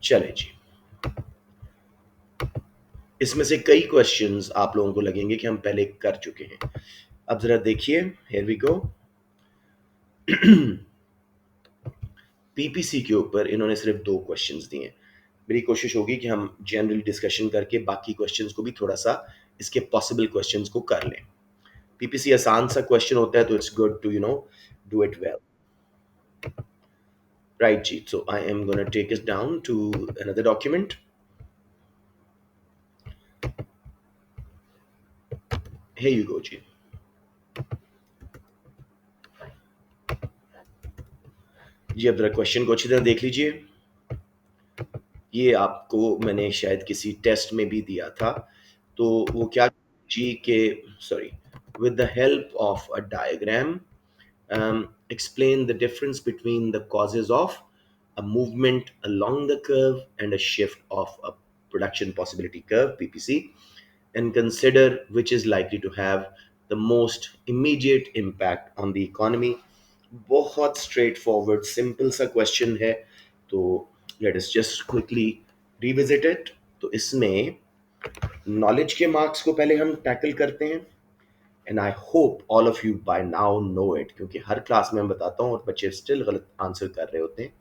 चले जी, इसमें से कई क्वेश्चंस आप लोगों को लगेंगे कि हम पहले कर चुके हैं। अब जरा देखिए, हियर वी गो। पीपीसी के ऊपर इन्होंने सिर्फ 2 क्वेश्चंस दिए हैं। मेरी कोशिश होगी कि हम जनरल डिस्कशन करके बाकी क्वेश्चंस को भी थोड़ा सा इसके पॉसिबल क्वेश्चंस को कर लें। पीपीसी आसान सा क्वेश्चन होता है, तो it's good to do it well. Right जी, so I am gonna take it down to another document. Here you go जी। जी अब जरा क्वेश्चन को अच्छी तरह देख लीजिए। ये आपको मैंने शायद किसी टेस्ट में भी दिया था। तो वो क्या जी के sorry, with the help of a diagram explain the difference between the causes of a movement along the curve and a shift of a production possibility curve PPC, and consider which is likely to have the most immediate impact on the economy। बहुत straight forward simple सा question है, तो let us just quickly revisit it. तो इसमें knowledge के marks को पहले हम टैकल करते हैं, and I hope all of you by now know it, क्योंकि हर क्लास में मैं बताता हूँ और बच्चे स्टिल गलत आंसर कर रहे होते हैं।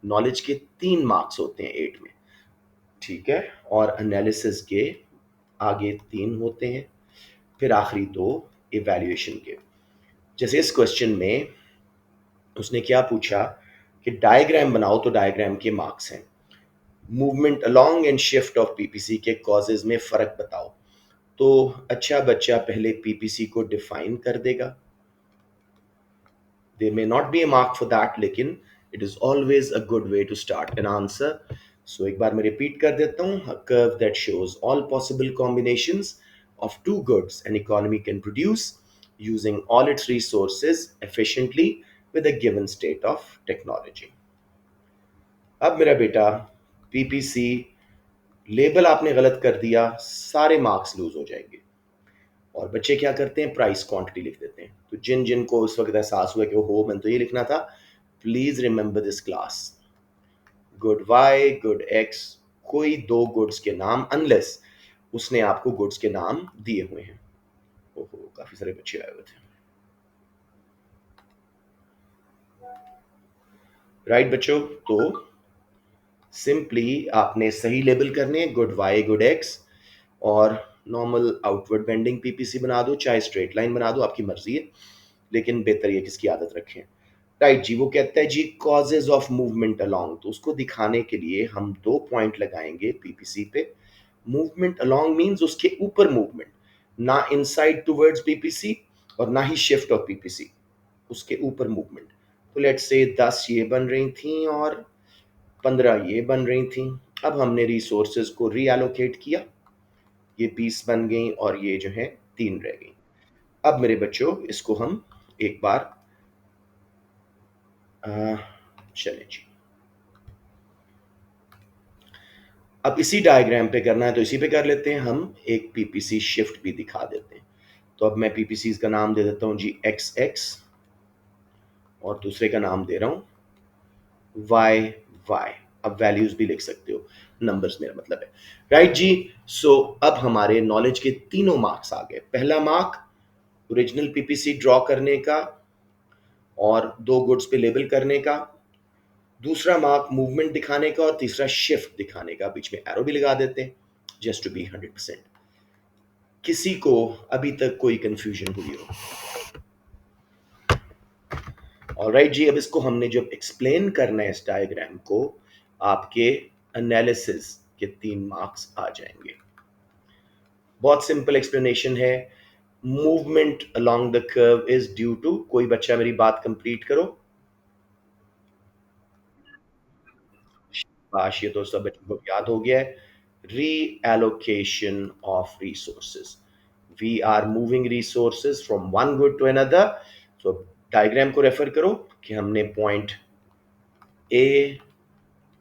नॉलेज के 3 मार्क्स होते हैं 8 में, ठीक है, और एनालिसिस के आगे 3 होते हैं, फिर आखिरी 2 इवैल्यूएशन के। जैसे इस क्वेश्चन में उसने क्या पूछा कि डायग्राम बनाओ, तो डायग्राम के मार्क्स हैं। Movement along and shift of PPC के कॉजेज में फर्क बताओ। तो अच्छा बच्चा पहले पीपीसी को डिफाइन कर देगा। There may not be a mark for that, लेकिन it is always a good way to start an answer. So एक बार मैं repeat कर देता हूँ। A curve that shows all possible combinations of two goods an economy can produce using all its resources efficiently with a given state of technology। अब मेरा बेटा PPC label आपने गलत कर दिया, सारे मार्क्स लूज हो जाएंगे। और बच्चे क्या करते हैं, प्राइस क्वांटिटी लिख देते हैं। तो जिन जिन को उस वक्त एहसास हुआ कि हो मैंने तो ये लिखना था, please remember this class. Good Y, good X, कोई 2 गुड्स के नाम, अनलेस उसने आपको गुड्स के नाम दिए हुए हैं। ओहो, काफी सारे बच्चे आए हुए थे। राइट बच्चों, तो सिंपली आपने सही लेबल करने हैं, गुड वाई गुड एक्स, और नॉर्मल आउटवर्ड बेंडिंग पीपीसी बना दो, चाहे स्ट्रेट लाइन बना दो, आपकी मर्जी है, लेकिन बेहतर ये किसकी आदत रखें। राइट जी, वो कहता है जी कॉजेज ऑफ मूवमेंट अलोंग, तो उसको दिखाने के लिए हम 2 पॉइंट लगाएंगे पीपीसी पे। मूवमेंट अलोंग मींस उसके ऊपर मूवमेंट, ना इनसाइड टुवर्ड्स पीपीसी और ना ही शिफ्ट ऑफ पीपीसी, उसके ऊपर मूवमेंट। तो लेट्स से 10 ये बन रही थी और 15 ये बन रही थी। अब हमने रिसोर्सेज को रीएलोकेट किया, ये 20 बन गई और ये जो है 3 रह गई। अब मेरे बच्चों इसको हम एक बार चले जी, अब इसी डायग्राम पे करना है तो इसी पे कर लेते हैं। हम एक पीपीसी शिफ्ट भी दिखा देते हैं। तो अब मैं पीपीसी का नाम दे देता हूँ जी एक्स एक्स, और दूसरे का नाम दे रहा हूँ वाई वाई। अब वैल्यूज भी लिख सकते हो, नंबर्स मेरा मतलब है। राइट जी, सो अब हमारे नॉलेज के तीनों मार्क्स आ गए। पहला मार्क ओरिजिनल पीपीसी ड्रॉ करने का और 2 गुड्स पे लेबल करने का, दूसरा मार्क मूवमेंट दिखाने का, और तीसरा शिफ्ट दिखाने का। बीच में एरो भी लगा देते हैं जस्ट टू बी 100%। किसी को अभी तक कोई कंफ्यूजन हुई हो? ऑलराइट जी, अब इसको हमने जब एक्सप्लेन करना है इस डायग्राम को, आपके एनालिसिस के 3 मार्क्स आ जाएंगे। बहुत सिंपल एक्सप्लेनेशन है। Movement along the curve is due to, कोई बच्चा मेरी बात कंप्लीट करो। शाबाश, ये तो सब बच्चों को याद हो गया है। Reallocation of resources, we are moving resources from one good to another. तो डायग्राम को रेफर करो कि हमने point A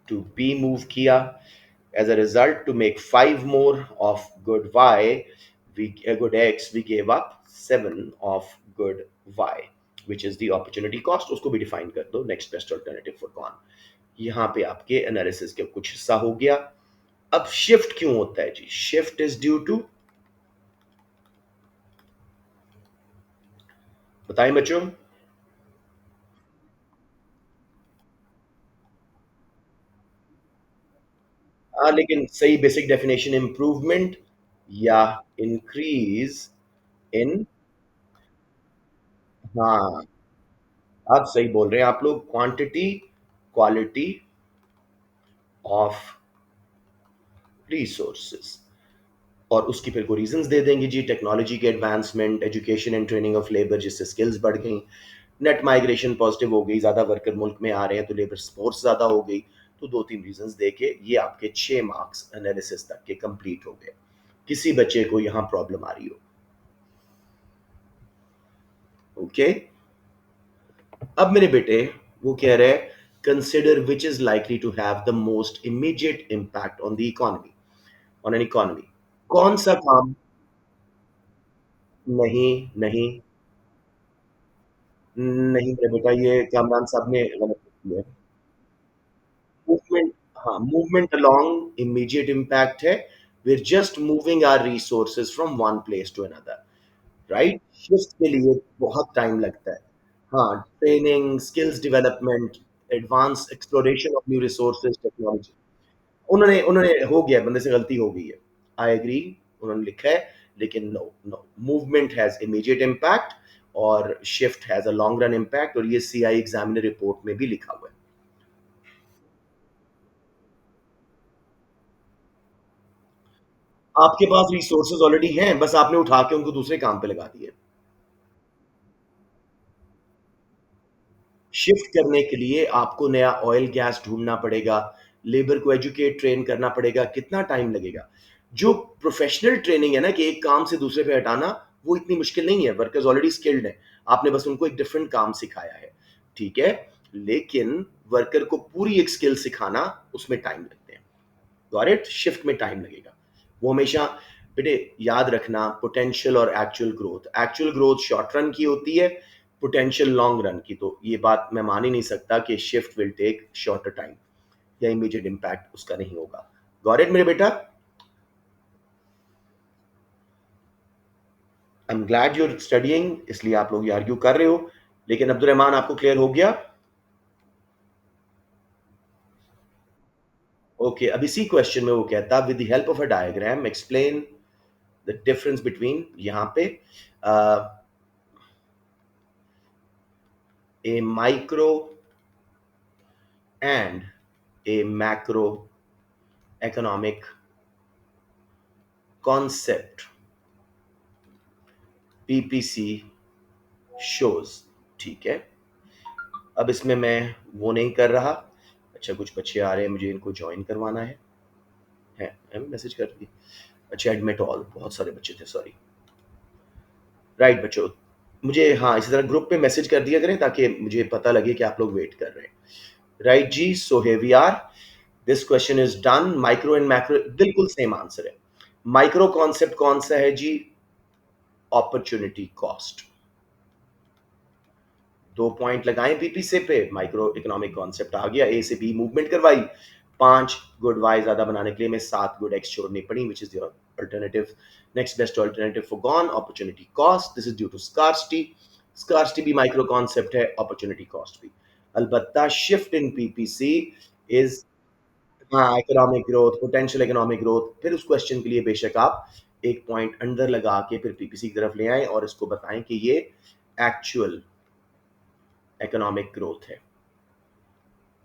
to B move किया। As a result, to make 5 more of good Y, good X, we gave up 7 of good Y, which is the opportunity cost। उसको भी define कर दो, नेक्स्ट बेस्ट अल्टरनेटिव फॉर कौन। यहाँ पे आपके analysis का कुछ हिस्सा हो गया। अब शिफ्ट क्यों होता है जी? शिफ्ट इज ड्यू टू, बताएं बच्चों। लेकिन सही बेसिक डेफिनेशन, इंप्रूवमेंट या इंक्रीज इन, हाँ, आप सही बोल रहे हैं आप लोग, क्वांटिटी क्वालिटी ऑफ रिसोर्सेज। और उसकी फिर को रीजंस दे देंगे जी, टेक्नोलॉजी के advancement, education and training of labour जिससे स्किल्स बढ़ गई, नेट माइग्रेशन पॉजिटिव हो गई, ज़्यादा वर्कर मुल्क में आ रहे हैं तो लेबर फोर्स ज़्यादा हो गई। तो दो तीन रीजंस देके ये आपके 6 मार्क्स एनालिसिस तक के कंप्लीट हो गए। किसी बच्चे को यहाँ प्रॉब्लम आ रही हो? ओके। अब मेरे बेटे वो कह रहे हैं, consider which is likely to have the most immediate impact on the economy, on an economy. कौन सा काम? नहीं, नहीं, नहीं मेरे बेटा, ये कामरान साहब ने गलत किया है। मूवमेंट, हाँ, मूवमेंट अलोंग इमीडिएट इम्पैक्ट है। we're just moving our resources from one place to another, right? Shift के लिए बहुत टाइम लगता है। हाँ, training, skills development, advance exploration of new resources, technology. उन्होंने उन्होंने हो गया, बंदे से गलती हो गई है। आई एग्री, उन्होंने लिखा है, लेकिन no, no, movement has immediate impact और shift has a long run impact, और ये सीआई एग्जामिनर रिपोर्ट में भी लिखा हुआ है। आपके पास रिसोर्सेज ऑलरेडी हैं, बस आपने उठा के उनको दूसरे काम पे लगा दिए। शिफ्ट करने के लिए आपको नया ऑयल गैस ढूंढना पड़ेगा, लेबर को एजुकेट ट्रेन करना पड़ेगा, कितना टाइम लगेगा? जो प्रोफेशनल ट्रेनिंग है ना, कि एक काम से दूसरे पे हटाना, वो इतनी मुश्किल नहीं है, वर्कर्स ऑलरेडी स्किल्ड हैं, आपने बस उनको एक डिफरेंट काम सिखाया है, ठीक है? लेकिन वर्कर को पूरी एक स्किल सिखाना, उसमें टाइम लगते हैं। Got it? शिफ्ट में टाइम लगेगा। वो हमेशा, बेटे याद रखना, पोटेंशियल और एक्चुअल ग्रोथ शॉर्ट रन की होती है, पोटेंशियल लॉन्ग रन की। तो ये बात मैं मान ही नहीं सकता कि shift will take shorter time या इमीडिएट इम्पैक्ट उसका नहीं होगा। गॉट इट मेरे बेटा? I am glad you're studying, इसलिए आप लोग ये आर्ग्यू कर रहे हो। लेकिन अब्दुल रहमान, आपको क्लियर हो गया? ओके, अब इसी क्वेश्चन में वो कहता, with the help of a diagram explain the difference between, यहाँ पे a micro and a macro economic concept PPC shows, ठीक है? अब इसमें मैं वो नहीं कर रहा। अच्छा, कुछ बच्चे आ रहे हैं, मुझे इनको ज्वाइन करवाना है मैसेज कर दी। अच्छा, एडमिट ऑल, बहुत सारे बच्चे थे, सॉरी। राइट बच्चों, मुझे हाँ इसी तरह ग्रुप पे मैसेज कर दिया करें ताकि मुझे पता लगे कि आप लोग वेट कर रहे हैं। राइट जी, so here we are, this question is done. Micro and macro बिल्कुल सेम आंसर है। माइक्रो कॉन्सेप्ट कौन सा है जी? Opportunity cost. 2 पॉइंट लगाए पीपी से पे, माइक्रो इकोनॉमिक कॉन्सेप्ट आ गया। ए से बी मूवमेंट करवाई, 5 गुड वाई ज्यादा बनाने के लिए मैं 7 गुड एक्स छोड़नी पड़ी, which is your alternative, next best alternative forgone, opportunity cost, this is due to scarcity. Scarcity भी माइक्रो कॉन्सेप्ट है, अपॉर्चुनिटी कॉस्ट भी। अलबत्ता शिफ्ट इन पीपीसी इज, हाँ, economic growth, potential economic growth. फिर उस question के लिए बेशक आप एक पॉइंट अंदर लगा के फिर पीपीसी की तरफ ले आए और इसको बताएं कि ये एक्चुअल इकोनॉमिक ग्रोथ है।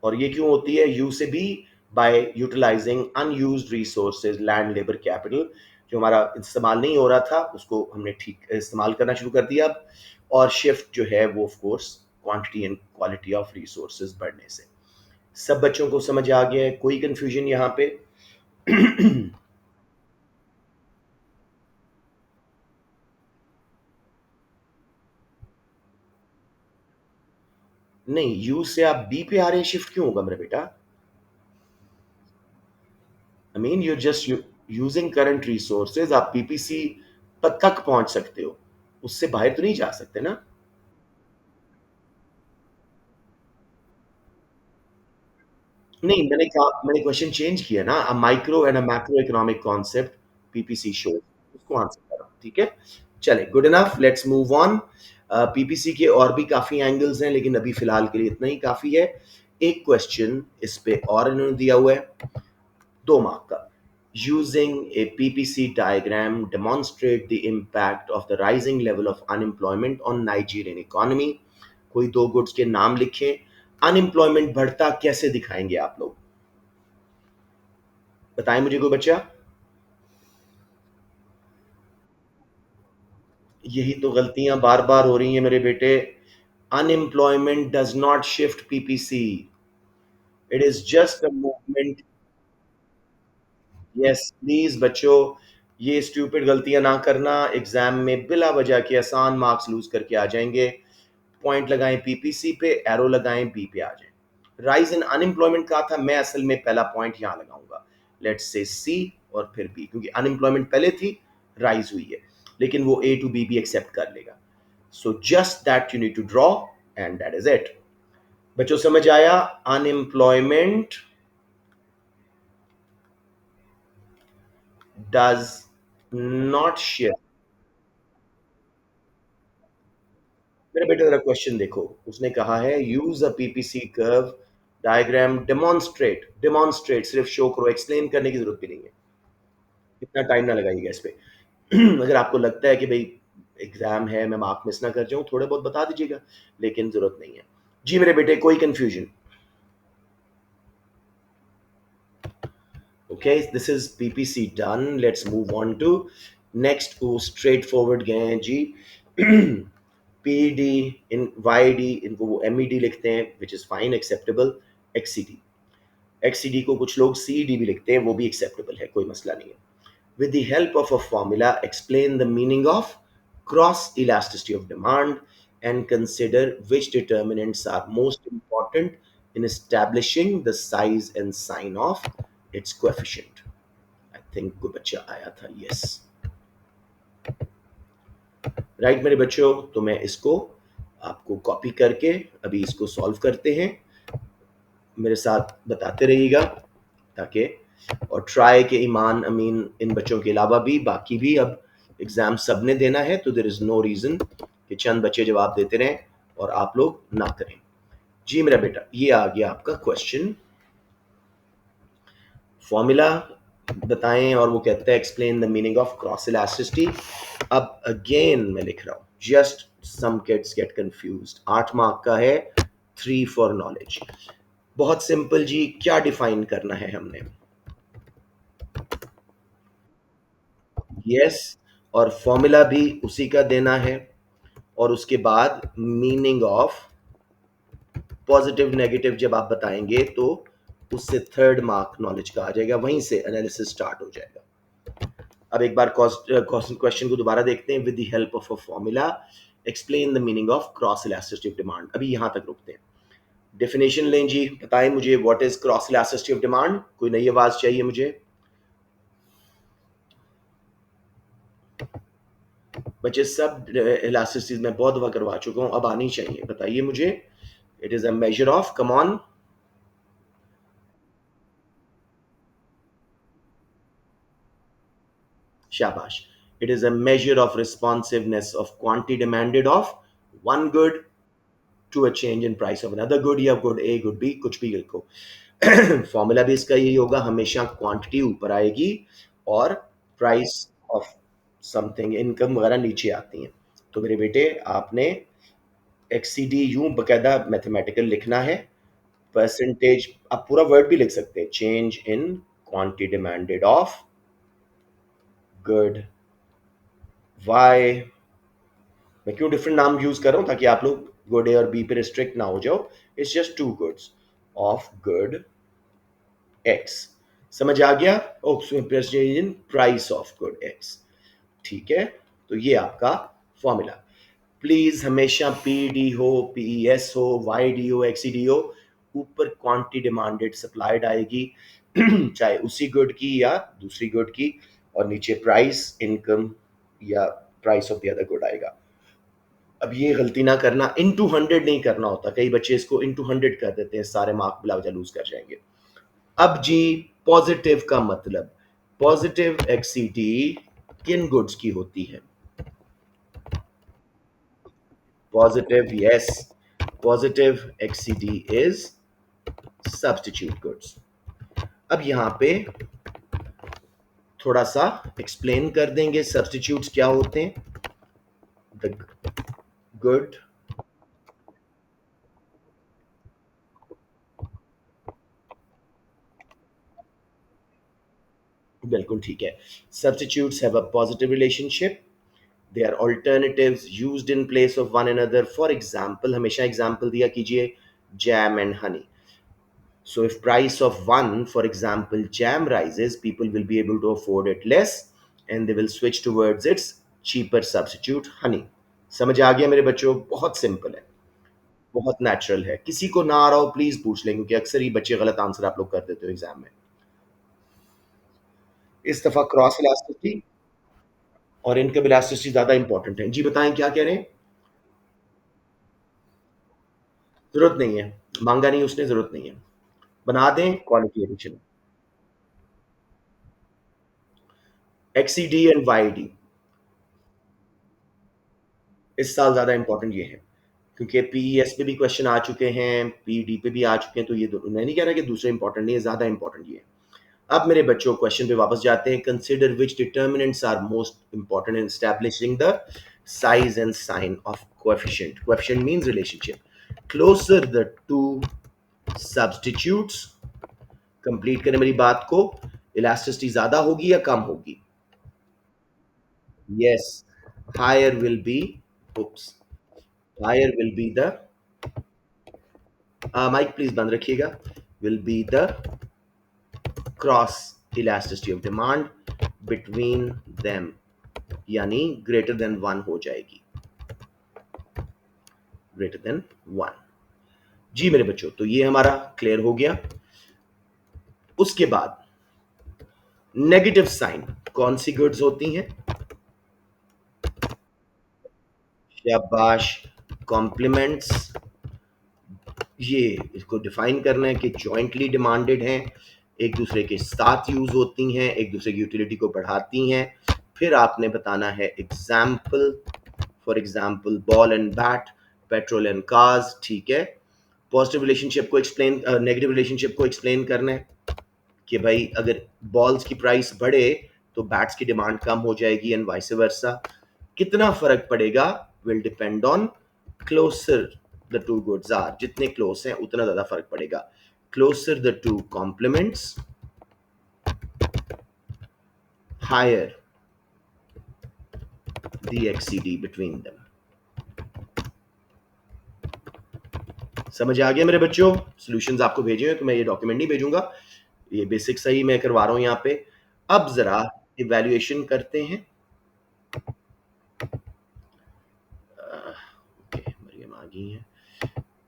और ये क्यों होती है? यू से B, by utilising unused resources, land, labour, capital. जो हमारा इस्तेमाल नहीं हो रहा था उसको हमने ठीक इस्तेमाल करना शुरू कर दिया अब। और शिफ्ट जो है वो of course quantity and quality of resources बढ़ने से। सब बच्चों को समझ आ गया है? कोई कंफ्यूजन यहाँ पे? नहीं, यू से आप बी पे आ रहे हैं, शिफ्ट क्यों होगा मेरा बेटा? I mean you just using current resources, आप पीपीसी तक पहुंच सकते हो, उससे बाहर तो नहीं जा सकते ना। नहीं, मैंने क्वेश्चन चेंज किया ना, a micro and a macro economic concept PPC show, उसको आंसर कर रहा हूँ, ठीक है? चलें, good enough, let's move on. PPC के और भी काफ़ी एंगल्स हैं, लेकिन अभी फ़िलहाल के लिए इतना ही काफ़ी है। एक क्वेश्चन इस पे और इन्होंने दिया हुआ है, 2 मार्क का। Using a PPC diagram, demonstrate the impact of the rising level of unemployment on Nigerian economy. कोई 2 गुड्स के नाम लिखें। अनएम्प्लॉयमेंट बढ़ता कैसे दिखाएंगे आप लोग? बताएं मुझे कोई बच्चा। यही तो गलतियां बार बार हो रही हैं मेरे बेटे। Unemployment does not shift PPC, it is just a movement. Yes please बच्चों, ये स्टूपिड गलतियां ना करना, एग्जाम में बिला वजह के आसान मार्क्स लूज करके आ जाएंगे। पॉइंट लगाएं पीपीसी पे, एरो लगाएं बी पे आ जाए। राइज इन अनएम्प्लॉयमेंट कहा था, मैं असल में पहला पॉइंट यहां लगाऊंगा, लेट्स से सी और फिर बी, क्योंकि अनएम्प्लॉयमेंट पहले थी, राइज हुई है, लेकिन वो ए टू बी भी एक्सेप्ट कर लेगा। So just that you need to draw and that is it. बच्चों समझ आया? Unemployment does not shift. मेरे बेटे जरा क्वेश्चन देखो, उसने कहा है use a PPC curve diagram, demonstrate, demonstrate सिर्फ शो करो, एक्सप्लेन करने की जरूरत भी नहीं है, इतना टाइम ना लगाइएगा इस पे। अगर आपको लगता है कि भाई एग्जाम है, मैं मार्क मिस ना कर जाऊं, थोड़े बहुत बता दीजिएगा, लेकिन जरूरत नहीं है। जी मेरे बेटे, कोई confusion? Okay, this is PPC done, let's move on to next. को स्ट्रेट फॉरवर्ड गए हैं जी। P D, in Y D, इनको वो एम ई डी लिखते हैं, which is fine, acceptable. XD, XD को कुछ लोग सी डी भी लिखते हैं, वो भी एक्सेप्टेबल है, कोई मसला नहीं है। With the help of a formula, explain the meaning of cross elasticity of demand and consider which determinants are most important in establishing the size and sign of its coefficient. I think कोई बच्चा आया था, yes. Right मेरे बच्चों, तो मैं इसको आपको कॉपी करके अभी इसको सॉल्व करते हैं, मेरे साथ बताते रहिएगा, ताकि और ट्राई के ईमान अमीन इन बच्चों के अलावा भी बाकी भी अब एग्जाम सबने देना है, तो देर इज नो रीजन कि चंद बच्चे जवाब देते रहें और आप लोग ना करें। जी मेरा बेटा, ये आ गया आपका क्वेश्चन, फॉर्मूला बताएं, और वो कहता है explain the meaning of cross elasticity. अब अगेन मैं लिख रहा हूं, just some kids get confused. 8 mark का है, 3 फॉर नॉलेज। बहुत सिंपल जी, क्या डिफाइन करना है हमने? यस, और फॉर्मूला भी उसी का देना है, और उसके बाद मीनिंग ऑफ पॉजिटिव नेगेटिव जब आप बताएंगे तो उससे थर्ड मार्क नॉलेज का आ जाएगा, वहीं से एनालिसिस स्टार्ट हो जाएगा। अब एक बार क्वेश्चन को दोबारा देखते हैं। With the help of a formula explain the meaning of cross elasticity of demand. अभी यहां तक रुकते हैं। डेफिनेशन लें जी, बताएं मुझे what is cross elasticity of demand. कोई नई आवाज चाहिए मुझे? बच्चे सब इलास्टिसिटीज मैं बहुत दफा करवा चुका हूं, अब आनी चाहिए, बताइए मुझे। It is a measure of, come on. शाबाश। It is a measure of responsiveness of quantity demanded of one good to a change in price of another good, या गुड ए गुड बी, कुछ भी लिखो। Formula भी इसका यही होगा, हमेशा क्वांटिटी ऊपर आएगी और प्राइस ऑफ समथिंग, इनकम वगैरह नीचे आती हैं। तो मेरे बेटे आपने एक्सीडी यूं बकायदा मैथमेटिकल लिखना है। परसेंटेज, आप पूरा वर्ड भी लिख सकते हैं, change in quantity demanded of good Y. मैं क्यों डिफरेंट नाम यूज कर रहा हूं, ताकि आप लोग गुड ए और बी पे रिस्ट्रिक्ट ना हो जाओ। It's just two goods of good X. समझ आ गया? In price of good X, ठीक है? तो ये आपका फॉर्मूला। प्लीज हमेशा पी डी हो, पी एस हो, वाई डी हो, एक्स डी हो, ऊपर क्वांटिटी डिमांडेड सप्लाइड आएगी चाहे उसी गुड की या दूसरी गुड की, और नीचे प्राइस, इनकम या price of the other good आएगा। अब ये गलती ना करना, इन टू 100 नहीं करना होता, कई बच्चे इसको इन टू 100 कर देते हैं, सारे मार्क बिला वजह लूज कर जाएंगे। अब जी पॉजिटिव का मतलब, पॉजिटिव एक्सीडी किन गुड्स की होती है? Positive, yes, positive XED is substitute goods. अब यहां पे थोड़ा सा एक्सप्लेन कर देंगे सब्स्टिट्यूट्स क्या होते हैं। द गुड, बिल्कुल ठीक है। Substitutes have a positive relationship, they are alternatives used in place of one another. For example, हमेशा एग्जाम्पल दिया कीजिए, jam and honey. So if price of one, for example, jam rises, people will be able to afford it less and they will switch towards its cheaper substitute, honey. समझ आ गया मेरे बच्चों? बहुत simple है, बहुत नेचुरल है। किसी को ना आ रहा हो प्लीज पूछ लें, क्योंकि अक्सर ही बच्चे गलत आंसर आप लोग कर देते हो एग्जाम में। इस दफा क्रॉस इलास्टिसिटी और इनकम इलास्टिसिटी ज्यादा इंपॉर्टेंट है। जी बताएं क्या कह रहे हैं? जरूरत नहीं है, मांगा नहीं उसने, जरूरत नहीं है। बना दें क्वालिटी एडिशन। एक्सीडी एंड वाईडी इस साल ज्यादा इंपॉर्टेंट ये है, क्योंकि पीईएस पे भी क्वेश्चन आ चुके हैं, पीडी पे भी आ चुके हैं, तो ये मैं नहीं कह रहा कि दूसरे इंपॉर्टेंट नहीं है, ज्यादा इंपॉर्टेंट ये है। अब मेरे बच्चों क्वेश्चन पे वापस जाते हैं। Consider which determinants are most important in establishing the size and sign of coefficient. Coefficient means relationship. Closer the to substitutes, complete करें मेरी बात को, इलास्टिसिटी ज्यादा होगी या कम होगी? Yes, higher will be, oops, higher will be the mic please बंद रखिएगा, will be the cross elasticity of demand between them, यानी ग्रेटर देन वन हो जाएगी, ग्रेटर देन वन। जी मेरे बच्चों, तो ये हमारा क्लियर हो गया। उसके बाद नेगेटिव साइन कौन सी गुड्स होती हैं? शाबाश, कॉम्प्लीमेंट्स। ये इसको डिफाइन करना है कि जॉइंटली डिमांडेड हैं, एक दूसरे के साथ यूज होती हैं, एक दूसरे की यूटिलिटी को बढ़ाती हैं। फिर आपने बताना है example, for example ball and bat, petrol and cars, ठीक है। पॉजिटिव रिलेशनशिप को एक्सप्लेन, नेगेटिव रिलेशनशिप को एक्सप्लेन करना है कि भाई अगर बॉल्स की प्राइस बढ़े तो बैट्स की डिमांड कम हो जाएगी एंड वाइस वर्सा। कितना फर्क पड़ेगा will depend on closer the two goods are, जितने क्लोज हैं उतना ज्यादा फर्क पड़ेगा। Closer the two complements, higher the XED between them. समझ आ गया मेरे बच्चों? सॉल्यूशंस आपको भेजे हैं, तो मैं ये डॉक्यूमेंट नहीं भेजूंगा, ये बेसिक सही मैं करवा रहा हूं यहाँ पे। अब जरा इवैल्यूएशन करते हैं। ओके, मरियम आ गई है,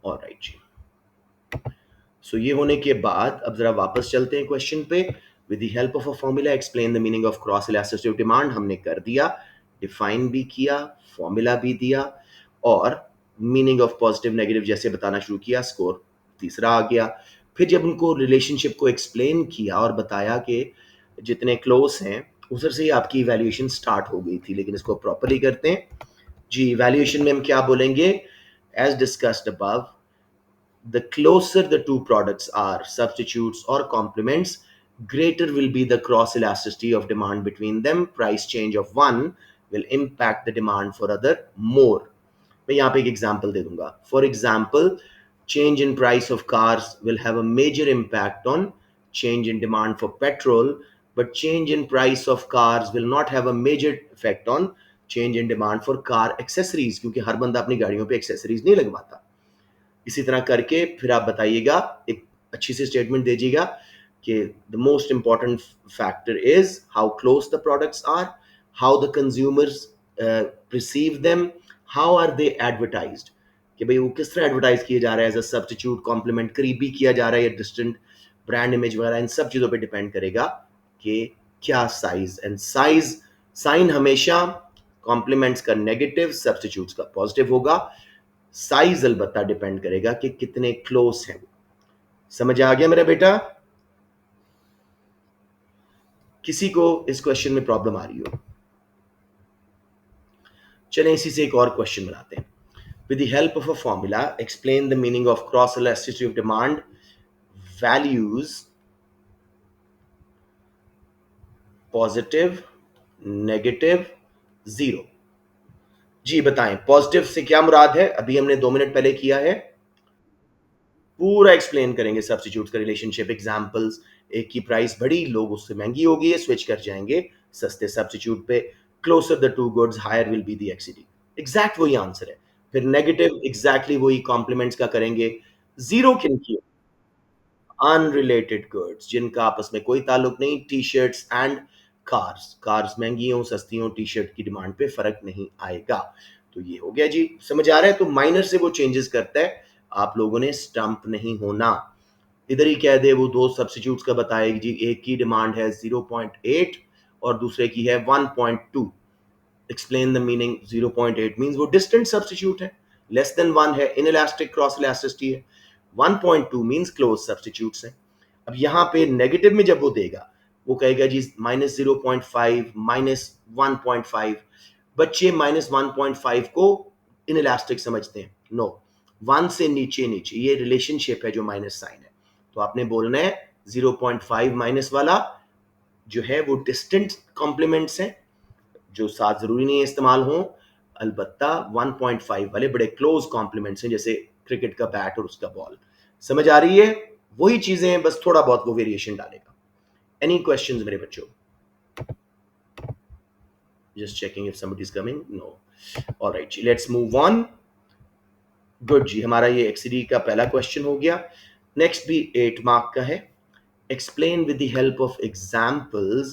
ऑलराइट जी। सो ये होने के बाद अब जरा वापस चलते हैं क्वेश्चन पे। With the help of a formula explain the meaning of cross elasticity of demand. हमने कर दिया, डिफाइन भी किया, फॉर्मूला भी दिया, और मीनिंग ऑफ पॉजिटिव नेगेटिव जैसे बताना शुरू किया, स्कोर तीसरा आ गया। फिर जब उनको रिलेशनशिप को एक्सप्लेन किया और बताया कि जितने क्लोज हैं उधर से ही आपकी इवैल्यूएशन स्टार्ट हो गई थी, लेकिन इसको प्रॉपरली करते हैं जी। इवैल्यूएशन में हम क्या बोलेंगे? As discussed above, the closer the two products are, substitutes or complements, greater will be the cross elasticity of demand between them. Price change of one will impact the demand for other more. मैं यहाँ पे एक example दे दूंगा। For example, change in price of cars will have a major impact on change in demand for petrol, but change in price of cars will not have a major effect on change in demand for car accessories, क्योंकि हर बंदा अपनी गाड़ियों पे accessories नहीं लगवाता। इसी तरह करके फिर आप बताइएगा, एक अच्छी सी स्टेटमेंट दीजिएगा कि the most important factor is how close the products are, how the consumers receive them, how are they advertised, कि भाई वो किस तरह एडवर्टाइज किया जा रहा है, एज अ सब्स्टिट्यूट, कॉम्प्लीमेंट, करीबी किया जा रहा है या डिस्टेंट, ब्रांड इमेज वगैरह, इन सब चीज़ों पे डिपेंड करेगा कि क्या साइज एंड साइज। साइन हमेशा कॉम्प्लीमेंट्स का नेगेटिव, सब्स्टिट्यूट्स का पॉजिटिव होगा। साइज अलबत्ता डिपेंड करेगा कि कितने क्लोज हैं। समझ आ गया मेरा बेटा? किसी को इस क्वेश्चन में प्रॉब्लम आ रही हो? चलें इसी से एक और क्वेश्चन बनाते हैं. With the help of a formula, explain the meaning of cross elasticity of demand values positive, negative, zero. जी बताएं, पॉजिटिव से क्या मुराद है? अभी हमने 2 मिनट पहले किया है. पूरा एक्सप्लेन करेंगे सब्स्टिट्यूट का रिलेशनशिप, एग्जांपल्स. एक की प्राइस बढ़ी, लोग उससे महंगी हो गई है, स्विच कर जाएंगे सस्ते सब्स्टिट्यूट पे. Closer the two goods higher will be the XED. Exact वही आंसर है. फिर नेगेटिव एग्जैक्टली वही कॉम्प्लीमेंट्स का करेंगे. जीरो किन की? अनरिलेटेड गुड्स जिनका आपस में कोई ताल्लुक नहीं. T shirts and cars. Cars महंगी हो सस्ती हो, टी शर्ट की डिमांड पे फर्क नहीं आएगा. तो ये हो गया जी. समझ आ रहा है? तो माइनर से वो चेंजेस करता है. आप लोगों ने स्टंप नहीं होना. इधर ही कह दे वो दो सब्स्टिट्यूट्स का बताएगी जी. एक की डिमांड है 0.8 और दूसरे की है 1.2. Explain the meaning. 0.8 मींस वो डिस्टेंट सब्स्टिट्यूट है. लेस देन 1 है इनइलास्टिक क्रॉस इलास्टिसिटी है. 1.2 मींस क्लोज सब्स्टिट्यूट्स है. अब यहाँ पे नेगेटिव में जब वो देगा, वो कहेगा जी -0.5 -1.5. बच्चे -1.5 को इनइलास्टिक समझते हैं. नो, 1 से नीचे नीचे ये रिलेशनशिप है जो माइनस साइन है. तो आपने बोलना है 0.5 माइनस वाला जो है वो डिस्टेंट कॉम्प्लीमेंट्स है जो साथ जरूरी नहीं है इस्तेमाल हो. अलबत्ता 1.5 वाले बड़े क्लोज कॉम्प्लीमेंट्स हैं, जैसे क्रिकेट का बैट और उसका बॉल. समझ आ रही है? वही चीजें हैं, बस थोड़ा बहुत वो वेरिएशन डालेगा. एनी क्वेश्चंस मेरे बच्चों? Just checking if somebody is coming. No. Alright जी, लेट्स मूव ऑन. गुड जी, हमारा ये एक्सीडी का पहला क्वेश्चन हो गया. नेक्स्ट भी 8 मार्क का है. Explain with the help of examples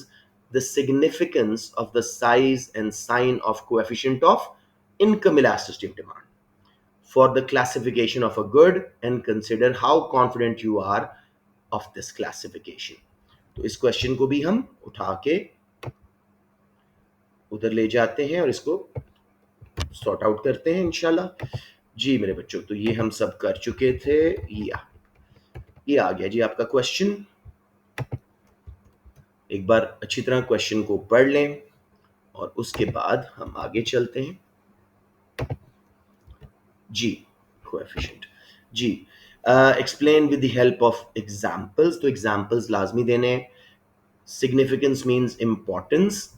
the significance of the size and sign of coefficient of income elasticity of demand for the classification of a good and consider how confident you are of this classification. तो इस question को भी हम उठा के उधर ले जाते हैं और इसको सॉर्ट आउट करते हैं इंशाल्लाह. जी मेरे बच्चों, तो ये हम सब कर चुके थे. ये आ गया जी आपका क्वेश्चन. एक बार अच्छी तरह क्वेश्चन को पढ़ लें और उसके बाद हम आगे चलते हैं. जी कोएफिशिएंट. जी explain with the help of examples. तो एग्जांपल्स लाजमी देने. सिग्निफिकेंस मींस इंपॉर्टेंस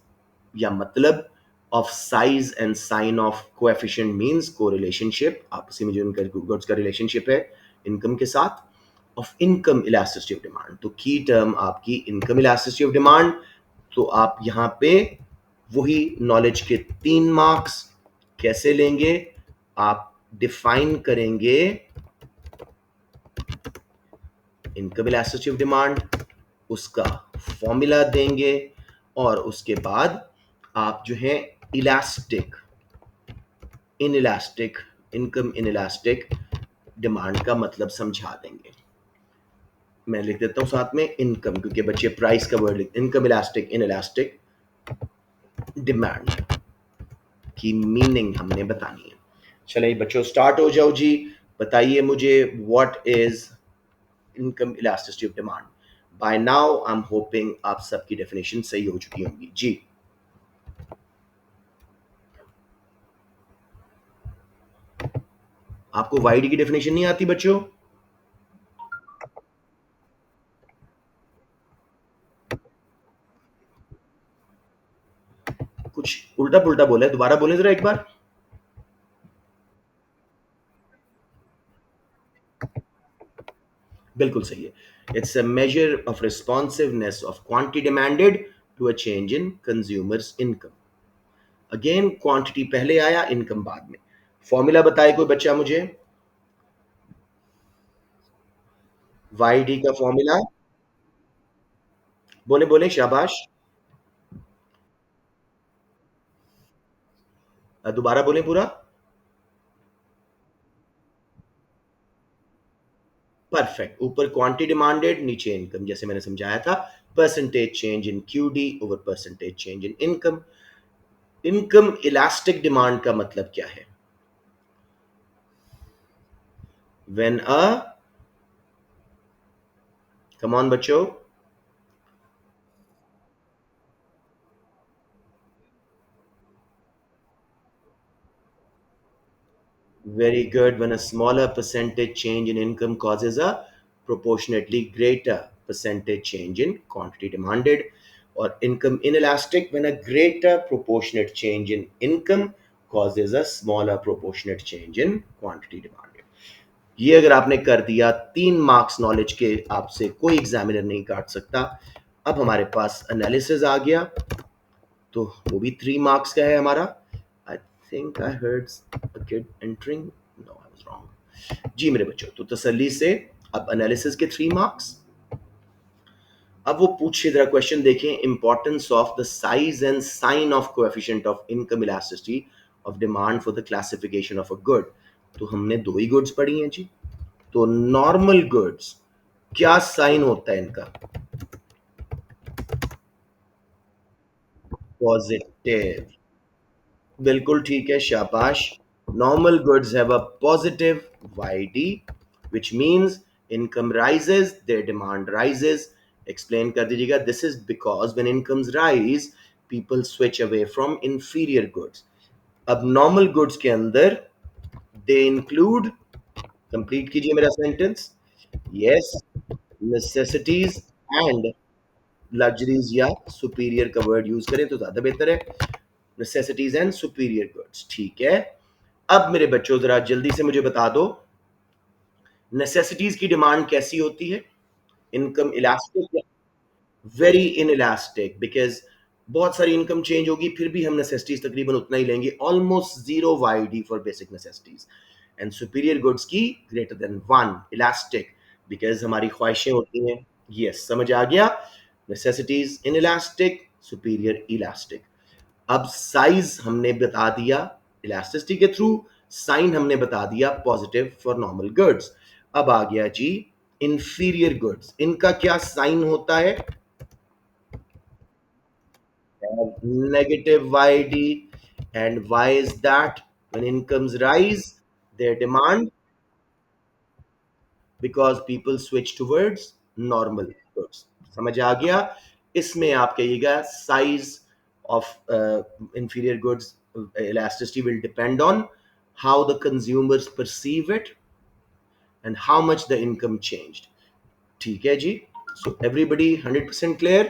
या मतलब. Of size and sign of coefficient means correlationship, आपसी में जो इनका गुड्स का रिलेशनशिप है इनकम के साथ. Of income elasticity of demand, तो की टर्म आपकी इनकम इलास्टिसिटी ऑफ डिमांड. तो आप यहाँ पे वही नॉलेज के 3 मार्क्स कैसे लेंगे? आप डिफाइन करेंगे इनकम इलास्टिसिटी ऑफ डिमांड, उसका फॉर्मूला देंगे और उसके बाद आप जो है elastic inelastic income inelastic demand का मतलब समझा देंगे. मैं लिख देता हूं साथ में इनकम, क्योंकि बच्चे प्राइस का वर्ड लिखते. इनकम इलास्टिक इनइलास्टिक डिमांड की मीनिंग हमने बतानी है. चलिए बच्चों स्टार्ट हो जाओ जी. बताइए मुझे what is income elasticity of demand. By now I am hoping आप सबकी डेफिनेशन सही हो चुकी होंगी. जी आपको वाईडी की डेफिनेशन नहीं आती बच्चों? कुछ उल्टा पुल्टा बोला है, दोबारा बोले जरा एक बार. बिल्कुल सही है. It's a measure of responsiveness of quantity demanded to a change in consumers income. Again quantity पहले आया, इनकम बाद में. फॉर्मूला बताए कोई बच्चा मुझे? वाईडी का फॉर्मूला बोले बोले शाबाश. दोबारा बोले पूरा. परफेक्ट. ऊपर क्वांटिटी डिमांडेड, नीचे इनकम, जैसे मैंने समझाया था. Percentage change in QD over percentage change in income. Income elastic demand का मतलब क्या है? व्हेन अ, कम ऑन बच्चों, Very good. When a smaller percentage change in income causes a proportionately greater percentage change in quantity demanded, or income inelastic when a greater proportionate change in income causes a smaller proportionate change in quantity demanded. ये अगर आपने कर दिया, 3 marks knowledge के आपसे कोई examiner नहीं काट सकता। अब हमारे पास एनालिसिस आ गया, तो वो भी 3 मार्क्स का है हमारा। I think I heard a kid entering, no I was wrong. जी मेरे बच्चों, तो तसल्ली से अब एनालिसिस के 3 मार्क्स। अब वो पूछे, जरा क्वेश्चन देखें, importance of the size and sign of coefficient of income elasticity of demand for the classification of a good. तो हमने दो ही गुड्स पढ़ी हैं जी। तो नॉर्मल गुड्स, क्या साइन होता है इनका? पॉजिटिव। बिल्कुल ठीक है, शाबाश। Normal goods have a positive YED, which means income rises, their demand rises. Explain कर दीजिएगा। This is because when incomes rise, people switch away from inferior goods. अब नॉर्मल गुड्स के अंदर दे इंक्लूड, कंप्लीट कीजिए मेरा sentence. Yes, necessities and luxuries, या superior का word use करें तो ज्यादा बेहतर है। नेसेसिटीज एंड सुपीरियर गुड्स, ठीक है। अब मेरे बच्चों जरा जल्दी से मुझे बता दो, नेसेसिटीज की डिमांड कैसी होती है? Income elastic, very in elastic, because बहुत सारी इनकम चेंज होगी फिर भी हम नेसेसिटीज तकरीबन उतना ही लेंगे, almost zero YED for basic necessities. And superior goods की ग्रेटर देन 1, इलास्टिक, बिकॉज हमारी ख्वाहिशें होती हैं। यस, समझ आ गया। Necessities inelastic, superior elastic. अब साइज हमने बता दिया इलास्टिसिटी के थ्रू, साइन हमने बता दिया पॉजिटिव फॉर नॉर्मल गुड्स। अब आ गया जी इंफीरियर गुड्स, इनका क्या साइन होता है? Negative YD. And why is that? When incomes rise, their demand, because people switch towards normal goods. समझ आ गया? इसमें आप कहिएगा size of inferior goods elasticity will depend on how the consumers perceive it and how much the income changed. ठीक है जी? So everybody 100% clear?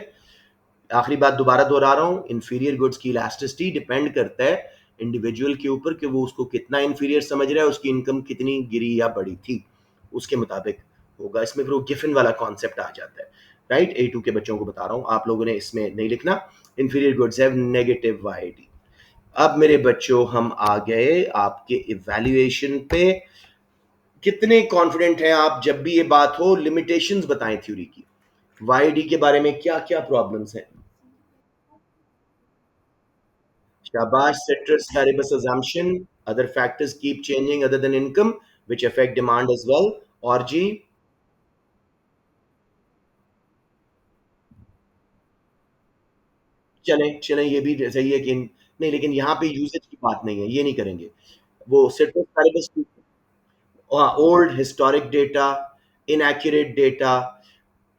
आखिरी बात दोबारा दोहरा रहा हूं, इंफीरियर गुड्स की इलास्टिसिटी डिपेंड करता है इंडिविजुअल के ऊपर कि वो उसको कितना इंफीरियर समझ रहा है, उसकी इनकम कितनी गिरी या बढ़ी थी, उसके मुताबिक होगा। इसमें फिर वो गिफन वाला कॉन्सेप्ट आ जाता है, राइट। A2 के बच्चों को बता रहा हूं, आप लोगों ने इसमें नहीं लिखना। Inferior goods have negative YED. अब मेरे बच्चों हम आ गए आपके इवैल्यूएशन पे। कितने कॉन्फिडेंट हैं आप, जब भी ये बात हो लिमिटेशंस बताएं थ्योरी की। वाईडी के बारे में क्या क्या प्रॉब्लम्स हैं? Shabash, ceteris paribus assumption. Other factors keep changing other than income, which affect demand as well. और जी, चलें चलें, ये भी सही है कि नहीं, लेकिन यहाँ पे यूसेज की बात नहीं है, ये नहीं करेंगे। वो ceteris paribus, old historic data, inaccurate data,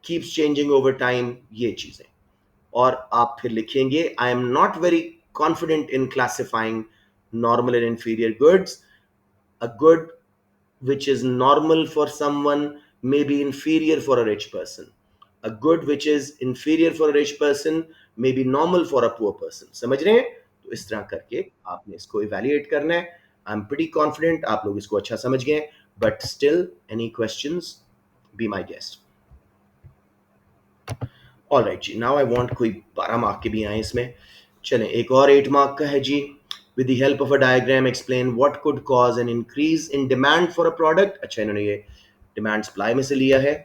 keeps changing over time, ये चीजें। और आप फिर लिखेंगे, I am not very confident in classifying normal and inferior goods. A good which is normal for someone may be inferior for a rich person. A good which is inferior for a rich person may be normal for a poor person. समझ रहे हैं? तो इस तरह करके आपने इसको evaluate करना है। आई एम प्रीटी कॉन्फिडेंट आप लोग इसको अच्छा समझ गए, but still any questions, be my guest. All right जी, नाउ आई वांट कोई 12 मार्क के भी आए इसमें। चलें, एक और 8 मार्क का है जी। With the help of a diagram explain what could cause an increase in demand for a product. अच्छा, इन्होंने ये डिमांड सप्लाई में से लिया है।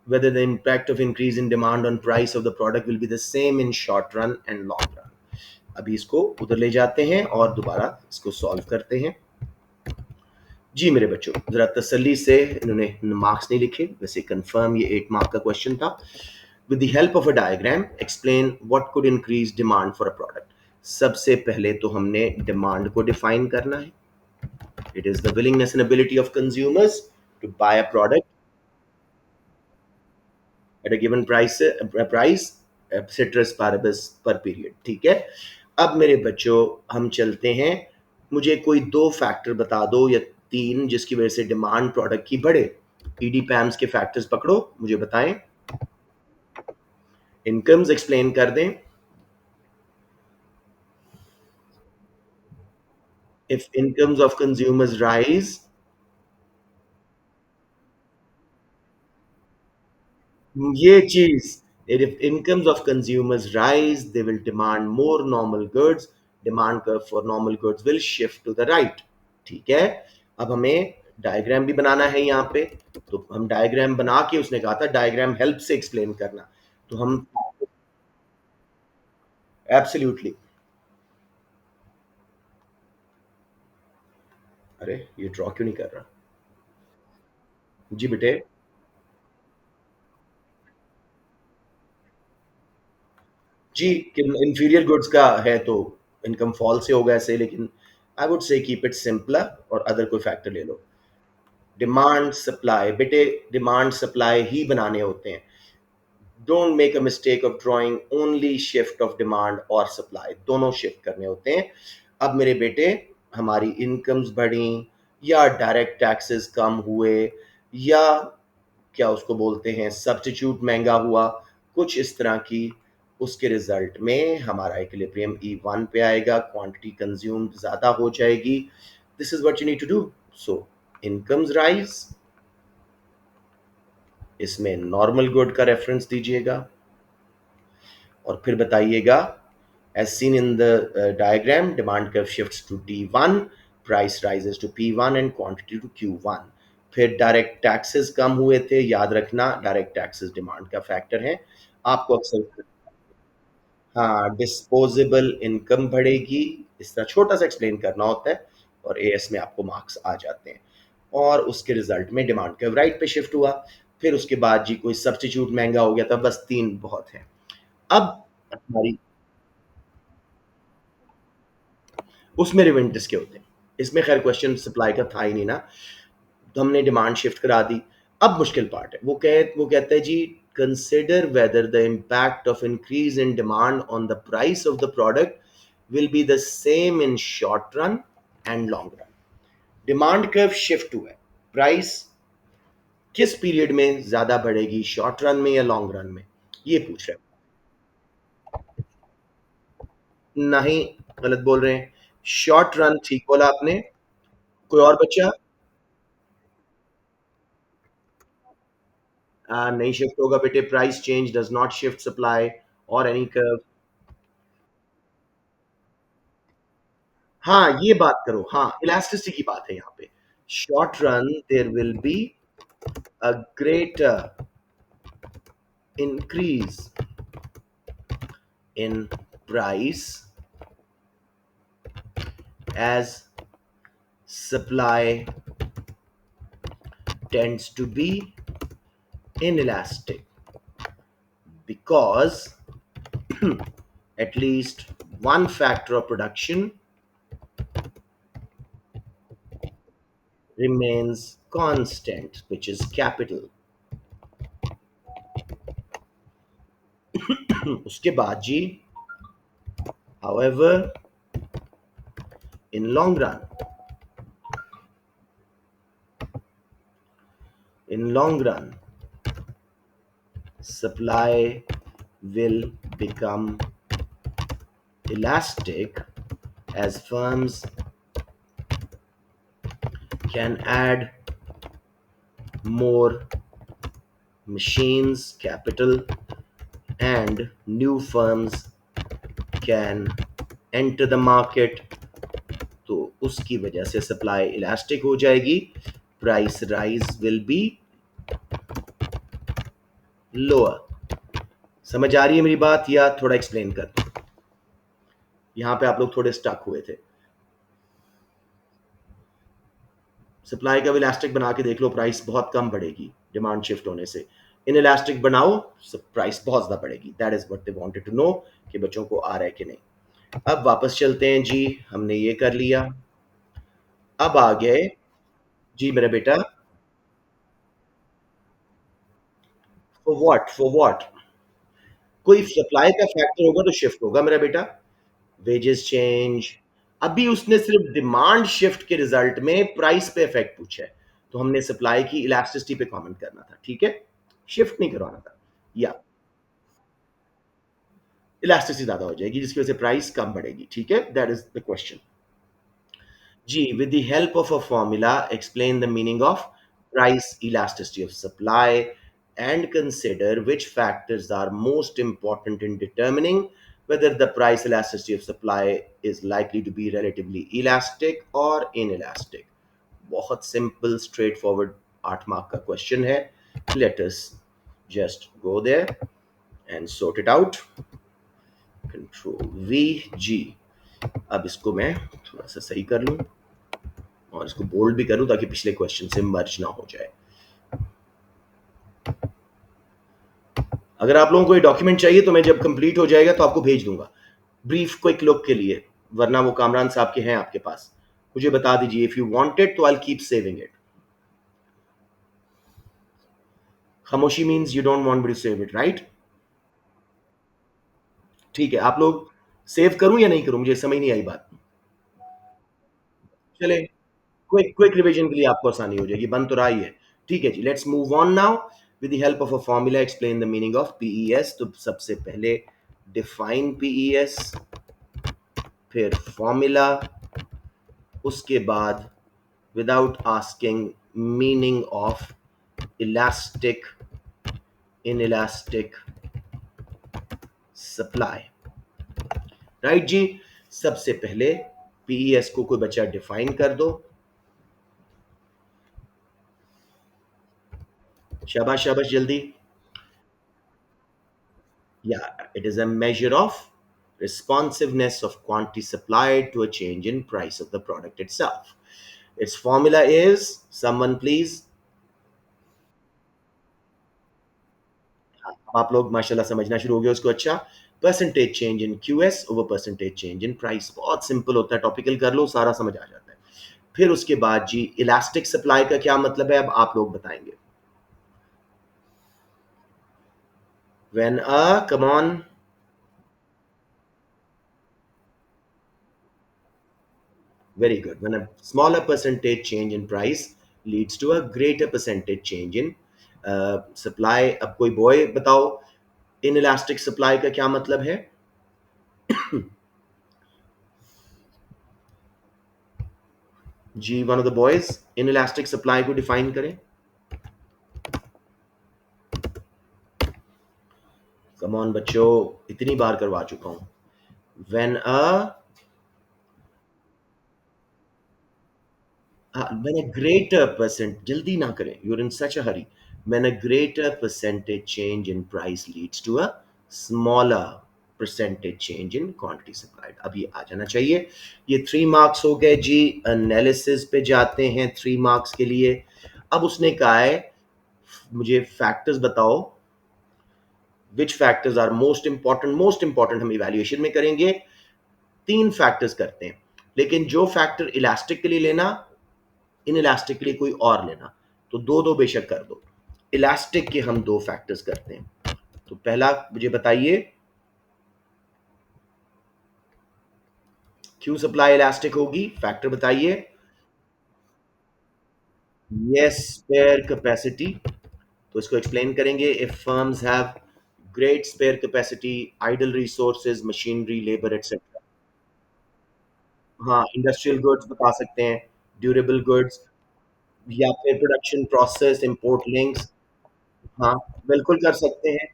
whether the impact of increase in demand on price of the product will be the same in short run and long run. अभी इसको उधर ले जाते हैं और दोबारा इसको सॉल्व करते हैं। जी मेरे बच्चों, जरा तसल्ली से, इन्होंने मार्क्स नहीं लिखे, वैसे कंफर्म ये 8 मार्क का क्वेश्चन था। With the help of a diagram explain what could increase demand for a product. सबसे पहले तो हमने डिमांड को डिफाइन करना है। It is the willingness and ability of consumers to buy a product at a given price ceteris paribus per period। ठीक है। अब मेरे बच्चों हम चलते हैं मुझे कोई 2 फैक्टर बता दो या 3 जिसकी वजह से डिमांड प्रोडक्ट की बढ़े। ईडीपैम्स के फैक्टर्स पकड़ो, मुझे बताएँ। इनकम्स एक्सप्लेन कर दें। If incomes of consumers rise, ये चीज, if incomes of consumers rise they will demand more normal goods, demand curve for normal goods will shift to the right। ठीक है, अब हमें डायग्राम भी बनाना है यहाँ पे, तो हम डायग्राम बना के, उसने कहा था डायग्राम हेल्प से एक्सप्लेन करना, तो हम एब्सोल्युटली। अरे ये ड्रॉ क्यों नहीं कर रहा? जी बेटे। जी, इंफीरियर गुड्स का है तो इनकम फॉल से होगा ऐसे, लेकिन I would say keep it simpler और अदर कोई फैक्टर ले लो। डिमांड सप्लाई बेटे, डिमांड सप्लाई ही बनाने होते हैं। Don't make a mistake of drawing only shift of demand और सप्लाई, दोनों शिफ्ट करने होते हैं। अब मेरे बेटे, हमारी इनकम्स बढ़ी या डायरेक्ट टैक्सेस कम हुए या क्या उसको बोलते हैं सब्स्टिट्यूट महंगा हुआ, कुछ इस तरह की, उसके रिजल्ट में हमारा इक्विलिब्रियम ई वन पे आएगा, क्वांटिटी कंज्यूम ज़्यादा हो जाएगी। This is what you need to do. So incomes rise, इसमें नॉर्मल गुड का रेफरेंस दीजिएगा और फिर बताइएगा as seen in the diagram demand curve shifts to D1, price rises to P1 and quantity to Q1। फिर direct taxes कम हुए थे, याद रखना डायरेक्ट टैक्सेस डिमांड का फैक्टर है। आपको अक्सर, हाँ, डिस्पोजेबल इनकम बढ़ेगी, इस तरह छोटा सा एक्सप्लेन करना होता है और एएस में आपको मार्क्स आ जाते हैं। और उसके रिजल्ट में डिमांड कर्व राइट पे शिफ्ट हुआ। फिर उसके बाद जी कोई सब्स्टिट्यूट महंगा हो गया था, बस 3 बहुत है। अब हमारी, उसमें रिवेंटिस के होते हैं, इसमें खैर क्वेश्चन सप्लाई का था ही नहीं ना, तो हमने डिमांड शिफ्ट करा दी। अब मुश्किल पार्ट है, वो कहते हैं जी consider whether the impact of increase in demand on the price of the product will be the same in short run and long run. Demand curve shift हुआ है, प्राइस किस पीरियड में ज्यादा बढ़ेगी, शॉर्ट रन में या long run में, ये पूछ रहे हैं। नहीं, गलत बोल रहे हैं, शॉर्ट रन ठीक बोला आपने। कोई और बच्चा? नहीं शिफ्ट होगा बेटे, price change does not shift supply और एनी कर्व। हाँ ये बात करो, हाँ इलास्टिसिटी की बात है यहाँ पे। Short run there will be a greater increase in price as supply tends to be inelastic because at least one factor of production remains constant, which is capital। उसके बाद जी, however, in long run, in long run, supply will become elastic as firms can add more machines, capital, and new firms can enter the market, तो उसकी वजह से supply elastic हो जाएगी, price rise will be lower. समझ आ रही है मेरी बात या थोड़ा एक्सप्लेन कर दूं? यहां पे आप लोग थोड़े स्टक हुए थे। सप्लाई का इलास्टिक बना के देख लो, प्राइस बहुत कम बढ़ेगी डिमांड शिफ्ट होने से। इन इलास्टिक बनाओ, प्राइस बहुत ज्यादा बढ़ेगी। That is what they wanted to know, कि बच्चों को आ रहा है कि नहीं। अब वापस चलते हैं जी, हमने ये कर लिया। अब आ गए जी मेरा बेटा, फॉर व्हाट, कोई सप्लाई का फैक्टर होगा तो शिफ्ट होगा मेरा बेटा। वेजेस चेंज, अभी उसने सिर्फ डिमांड शिफ्ट के रिजल्ट में प्राइस पे इफेक्ट पूछा है, तो हमने सप्लाई की इलास्टिसिटी पे कमेंट करना था, ठीक है, शिफ्ट नहीं करवाना था। या इलास्टिसिटी ज्यादा हो जाएगी जिसकी वजह से प्राइस कम बढ़ेगी, ठीक है, that is the question. G. With the help of a formula, explain the meaning of price elasticity of supply and consider which factors are most important in determining whether the price elasticity of supply is likely to be relatively elastic or inelastic. बहुत simple, straightforward 8 mark का question है. Let us just go there and sort it out. Control V G. अब इसको मैं थोड़ा सा सही कर लूं और इसको बोल्ड भी करूं ताकि पिछले क्वेश्चन से मर्ज ना हो जाए। अगर आप लोगों को ये डॉक्यूमेंट चाहिए तो मैं जब कंप्लीट हो जाएगा तो आपको भेज दूंगा ब्रीफ क्विक लुक के लिए, वरना वो कामरान साहब के हैं आपके पास, मुझे बता दीजिए। इफ यू वांट इट तो आई कीप सेविंग इट। खामोशी means you don't want me to save it, right? ठीक है, आप लोग सेव करूं या नहीं करूं, मुझे समझ नहीं आई बात। चले, क्विक क्विक रिवीजन के लिए आपको आसानी हो जाएगी, बन तो रहा ही है। ठीक है जी, let's move on now. With the help of a formula explain the meaning of PES. तो सबसे पहले डिफाइन पीईएस, फिर फॉर्मूला, उसके बाद without asking meaning of elastic, inelastic supply. Right जी, सबसे पहले पीईएस को कोई बच्चा डिफाइन कर दो। शाबाश शाबाश, जल्दी। Yeah, it is a measure of responsiveness of quantity supplied to a change in price of the product itself. Its formula is, someone please, आप लोग माशाल्लाह समझना शुरू हो गए उसको। अच्छा, percentage change in QS over percentage change in price. बहुत सिंपल होता है, टॉपिकल कर लो सारा समझ आ जाता है। फिर उसके बाद जी इलास्टिक सप्लाई का क्या मतलब है, अब आप लोग बताएंगे। When a, come on, very good. When a smaller percentage change in price leads to a greater percentage change in supply. अब कोई बॉय बताओ इनइलास्टिक सप्लाई का क्या मतलब है? जी, one of the boys inelastic supply को डिफाइन करें। कम ऑन बच्चों, इतनी बार करवा चुका हूं। When a, when a greater percent, जल्दी ना करें, you're in such a hurry. When a greater percentage change in price leads to a smaller percentage change in quantity supplied. अब ये आ जाना चाहिए। ये 3 मार्क्स हो गए जी। एनालिसिस पे जाते हैं 3 मार्क्स के लिए। अब उसने कहा है मुझे फैक्टर्स बताओ, which factors are most important. Most important हम इवैल्यूएशन में करेंगे, 3 फैक्टर्स करते हैं, लेकिन जो फैक्टर इलास्टिक के लिए लेना, इन इलास्टिक के लिए कोई और लेना, तो दो दो बेशक कर दो। इलास्टिक के हम 2 फैक्टर्स करते हैं। तो पहला मुझे बताइए, क्यों सप्लाई इलास्टिक होगी, फैक्टर बताइए। Yes, spare capacity. तो इसको एक्सप्लेन करेंगे। If firms have great spare capacity, idle resources, machinery, labour etcetera. हाँ, इंडस्ट्रियल गुड्स बता सकते हैं, ड्यूरेबल गुड्स, या फिर प्रोडक्शन प्रोसेस, इंपोर्ट लिंक्स। हाँ, बिल्कुल कर सकते हैं।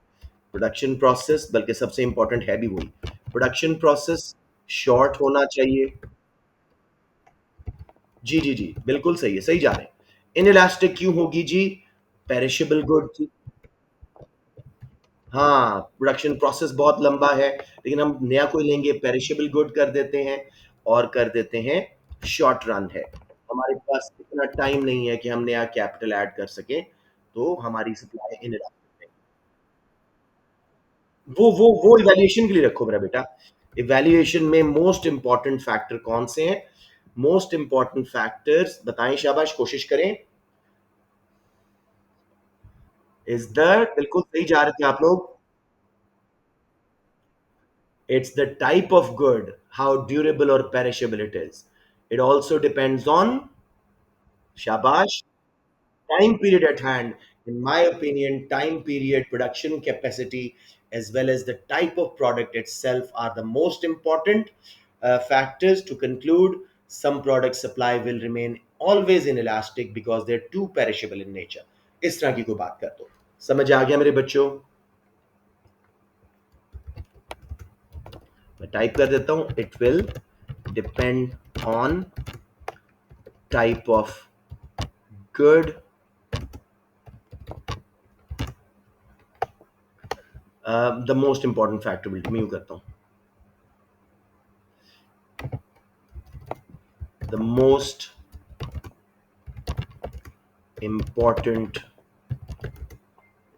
प्रोडक्शन प्रोसेस, बल्कि सबसे इंपॉर्टेंट है भी वही, प्रोडक्शन प्रोसेस शॉर्ट होना चाहिए। जी जी जी, बिल्कुल सही है, सही जा रहे हैं। इनइलास्टिक क्यों होगी जी? Perishable good. हाँ, प्रोडक्शन प्रोसेस बहुत लंबा है, लेकिन हम नया कोई लेंगे, पेरिशेबल गुड कर देते हैं और कर देते हैं शॉर्ट रन है। हमारे पास इतना टाइम नहीं है कि हम नया कैपिटल ऐड कर सकें, तो हमारी सप्लाई इनइलास्टिक है। वो इवैल्यूएशन के लिए रखो मेरा बेटा। इवैल्यूएशन में मोस्ट इंपॉर्टेंट फैक्टर कौन से हैं? मोस्ट इंपॉर्टेंट फैक्टर्स बताएं, शाबाश, कोशिश करें। इज द, बिल्कुल सही जा रहे थे आप लोग। It's the type of good, how durable or perishable it is. It also depends on, shabash, time period at hand. In my opinion, time period, production capacity, as well as the type of product itself are the most important factors to conclude some product supply will remain always inelastic because they're too perishable in nature. इस तरह की कोई बात कर दो, समझ आ गया मेरे बच्चों? मैं टाइप कर देता हूं, it will depend on type of good, the most important factor will, मैं यूं करता हूं, the most important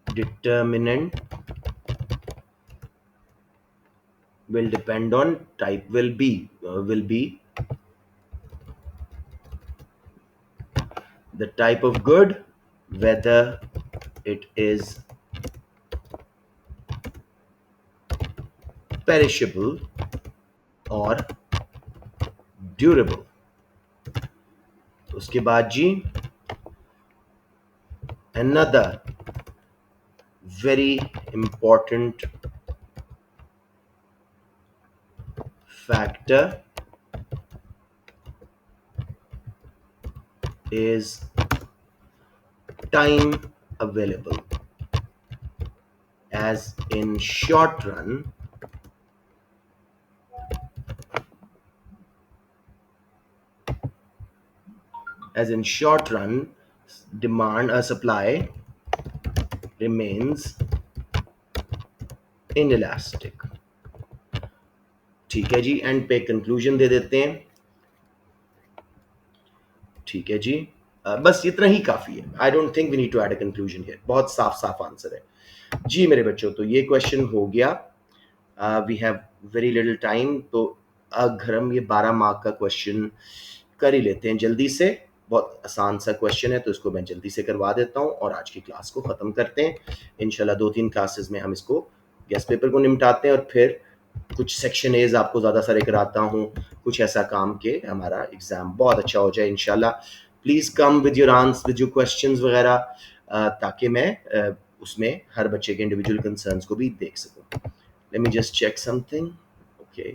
determinant will depend on type, will be the type of good, whether it is perishable or durable. उसके बाद जी, another very important factor is time available, as in short run demand supply remains inelastic. ठीक है जी, and पे conclusion दे देते हैं। ठीक है जी, बस इतना ही काफी है। I don't think we need to add a conclusion here, बहुत साफ साफ आंसर है जी मेरे बच्चों। तो ये क्वेश्चन हो गया, we have very little time, तो अगर हम ये 12 मार्क का क्वेश्चन कर ही लेते हैं जल्दी से, बहुत आसान सा क्वेश्चन है तो इसको मैं जल्दी से करवा देता हूँ और आज की क्लास को ख़त्म करते हैं। इंशाल्लाह 2-3 क्लासेस में हम इसको गेस्ट पेपर को निपटाते हैं और फिर कुछ सेक्शन एज आपको ज़्यादा सारे कराता हूँ, कुछ ऐसा काम के हमारा एग्ज़ाम बहुत अच्छा हो जाए इंशाल्लाह। Please come with your answer, with your questions वगैरह, ताकि मैं उसमें हर बच्चे के इंडिविजुअल कंसर्न्स को भी देख सकूँ। Let me just check something. Okay,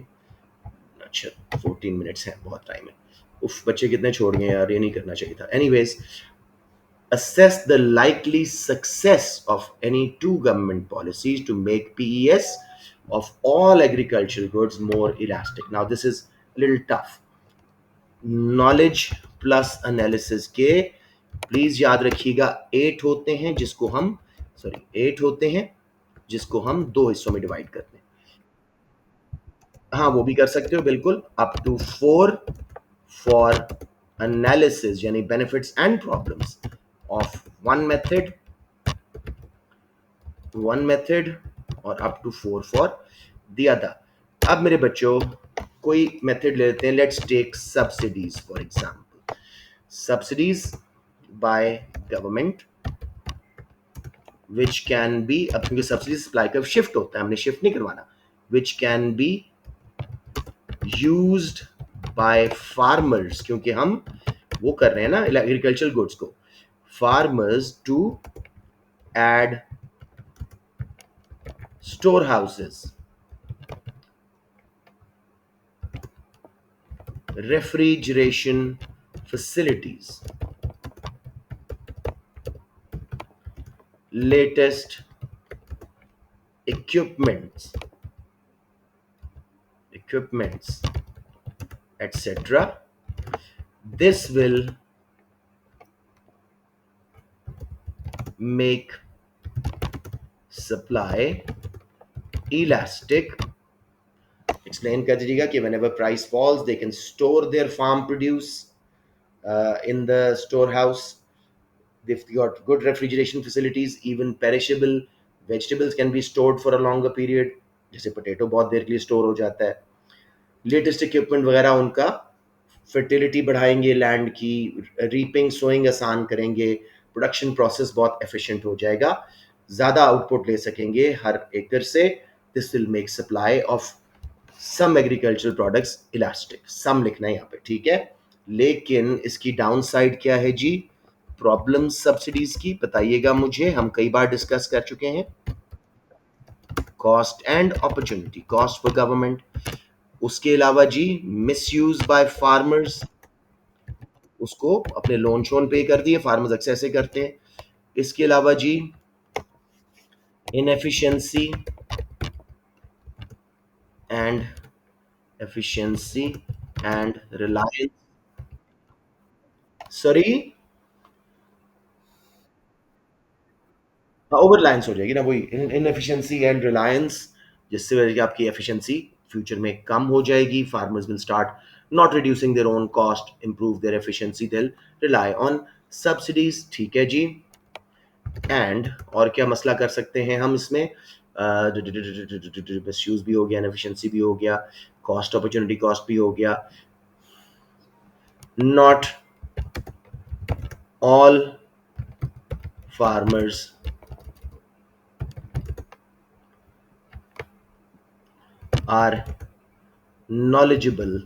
अच्छा 14 मिनट्स है, बहुत टाइम है। उफ, बच्चे कितने छोड़ गए यार, ये नहीं करना चाहिए था। Anyways, assess the likely success of any two government policies to make PES of all agricultural goods more elastic. Now this is a little tough. Knowledge plus analysis के प्लीज याद रखिएगा 8 होते हैं जिसको हम 8 होते हैं जिसको हम 2 हिस्सों में डिवाइड करते हैं। हाँ, वो भी कर सकते हो बिल्कुल, अप टू 4 फॉर एनालिसिस यानी benefits and problems of one method और up to 4 for the other. अब मेरे बच्चों कोई मेथड ले लेते हैं, let's take subsidies for example. Subsidies by government which can be, अब क्योंकि सब्सिडी सप्लाई का शिफ्ट होता है, हमने शिफ्ट नहीं करवाना, which can be used by farmers, क्योंकि हम वो कर रहे हैं ना एग्रीकल्चरल गुड्स को, farmers to aid storehouses, refrigeration facilities, latest equipments, etc. This will make supply elastic. Explain कर दीजिएगा कि whenever price falls, they can store their farm produce in the storehouse. They've got good refrigeration facilities, even perishable vegetables can be stored for a longer period. जैसे potato बहुत देर के लिए store हो जाता है। लेटेस्ट इक्विपमेंट वगैरह उनका fertility बढ़ाएंगे, लैंड की रीपिंग सोइंग आसान करेंगे, प्रोडक्शन प्रोसेस बहुत एफिशिएंट हो जाएगा, ज़्यादा आउटपुट ले सकेंगे हर एकड़ से। This will make supply of some agricultural products elastic, some लिखना है यहाँ पे, ठीक है। लेकिन इसकी डाउन साइड क्या है जी? प्रॉब्लम सब्सिडीज की, बताइएगा मुझे, हम कई बार डिस्कस कर चुके हैं। Cost and opportunity, cost for government, उसके अलावा जी मिसयूज बाय फार्मर्स, उसको अपने लोन शोन पे कर दिए, फार्मर्स अक्सर ऐसे करते हैं। इसके अलावा जी inefficiency and efficiency and reliance, sorry, over reliance हो जाएगी ना, वही इनएफिशिएंसी एंड रिलायंस, जिससे वजह से आपकी एफिशिएंसी फ्यूचर में कम हो जाएगी। Farmers will start not reducing their own cost, improve there efficiency, they rely on subsidies, ठीक है जी। एंड और क्या मसला कर सकते हैं हम इसमें? मिसयूज भी हो गया, इनएफिशिएंसी भी हो गया, कॉस्ट अपॉर्चुनिटी कॉस्ट भी हो गया। Not all farmers are knowledgeable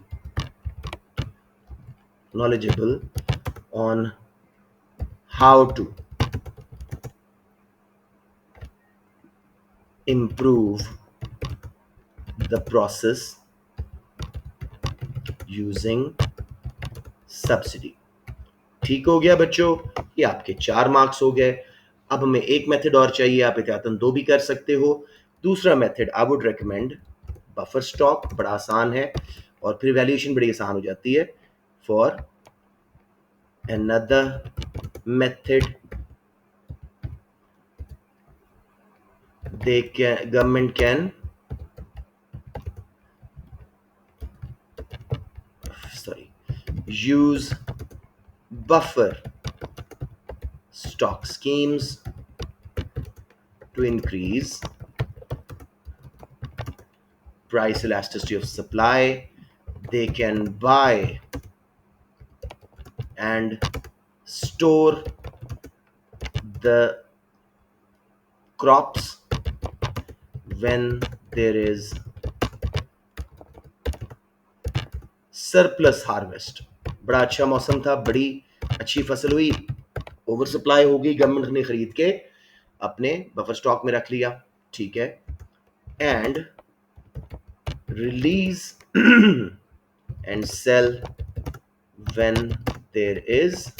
knowledgeable on how to improve the process using subsidy। ठीक हो गया बच्चों, ये आपके 4 मार्क्स हो गए। अब हमें एक मेथड और चाहिए, आप एहतियातन 2 भी कर सकते हो। दूसरा method I would recommend buffer stock, बड़ा आसान है और फिर वैल्यूएशन बड़ी आसान हो जाती है। For another method, government can, sorry, use buffer stock schemes to increase price elasticity of supply. They can buy and store the crops when there is surplus harvest. बड़ा अच्छा मौसम था, बड़ी अच्छी फसल हुई, ओवर सप्लाई हो गई, गवर्नमेंट ने खरीद के अपने बफर स्टॉक में रख लिया, ठीक है। And release and sell when there is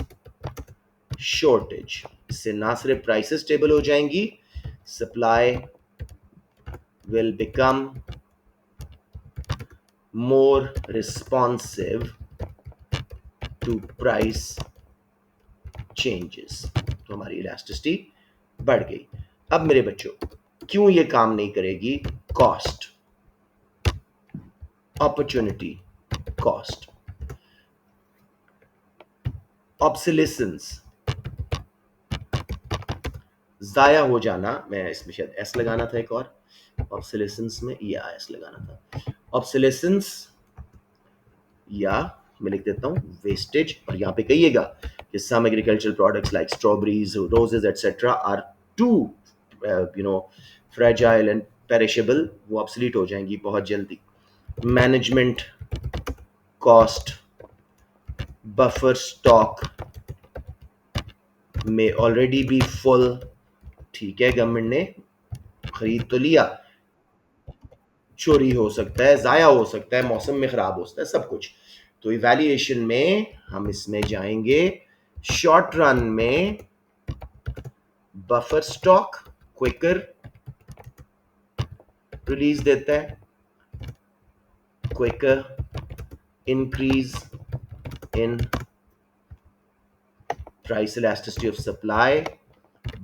shortage. इससे ना सिर्फ प्राइसेस स्टेबल हो जाएंगी, supply will become more responsive to price changes, तो हमारी इलास्टिसिटी बढ़ गई। अब मेरे बच्चों, क्यों ये काम नहीं करेगी? कॉस्ट, अपॉर्चुनिटी कॉस्ट, ऑब्सोलेसेंस, जाया हो जाना, मैं इसमें शायद एस लगाना था एक और, ऑब्सोलेसेंस में या एस लगाना था, ऑब्सोलेसेंस या मैं लिख देता हूं वेस्टेज। और यहां पे कहिएगा कि some agricultural products like strawberries, roses etcetera are too fragile and perishable, वो ऑब्सोलीट हो जाएंगी बहुत जल्दी। मैनेजमेंट कॉस्ट, बफर स्टॉक में ऑलरेडी बी फुल, ठीक है, गवर्नमेंट ने खरीद तो लिया, चोरी हो सकता है, जाया हो सकता है, मौसम में खराब हो सकता है, सब कुछ। तो इवैल्यूएशन में हम इसमें जाएंगे शॉर्ट रन में बफर स्टॉक क्विकर रिलीज देता है, quicker increase in price elasticity of supply,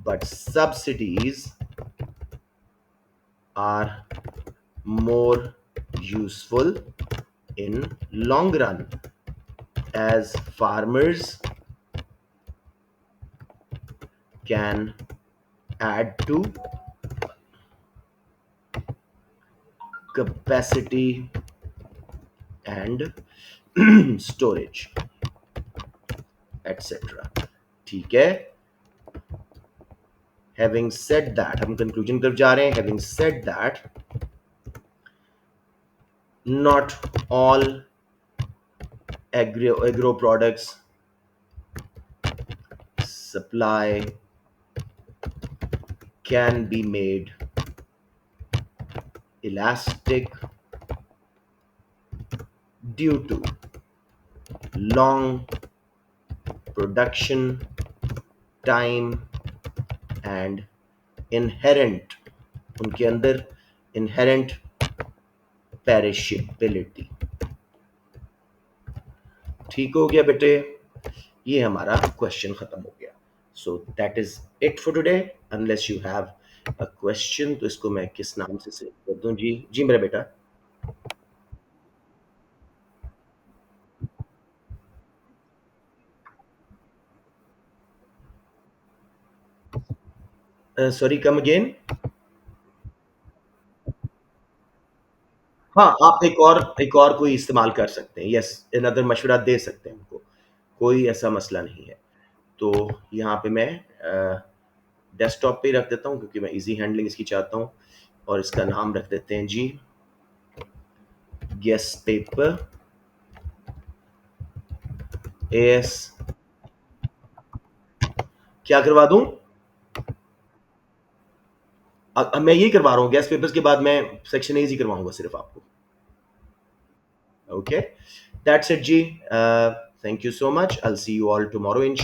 but subsidies are more useful in long run as farmers can add to capacity and storage etc, ठीक है। Having said that, हम conclusion तरफ जा रहे हैं। Having said that, not all agro products supply can be made elastic due to long production time and inherent उनके अंदर inherent perishability। ठीक हो गया बेटे, ये हमारा क्वेश्चन खत्म हो गया। So that is it for today, unless you have a question. तो इसको मैं किस नाम से सेव कर दूं? जी जी मेरा बेटा। Sorry, come again. हाँ, आप एक और कोई इस्तेमाल कर सकते हैं। यस, अनदर मशवरा दे सकते हैं उनको, कोई ऐसा मसला नहीं है। तो यहाँ पे मैं डेस्कटॉप पे ही रख देता हूँ क्योंकि मैं इजी हैंडलिंग इसकी चाहता हूँ। और इसका नाम रख देते हैं जी गेस पेपर एएस। क्या करवा दूं? अब मैं यही करवा रहा हूँ, गेस्ट पेपर्स के बाद मैं सेक्शन एज ही करवाऊंगा सिर्फ आपको। ओके, दैट्स इट जी। Thank you so much, I will see you all tomorrow in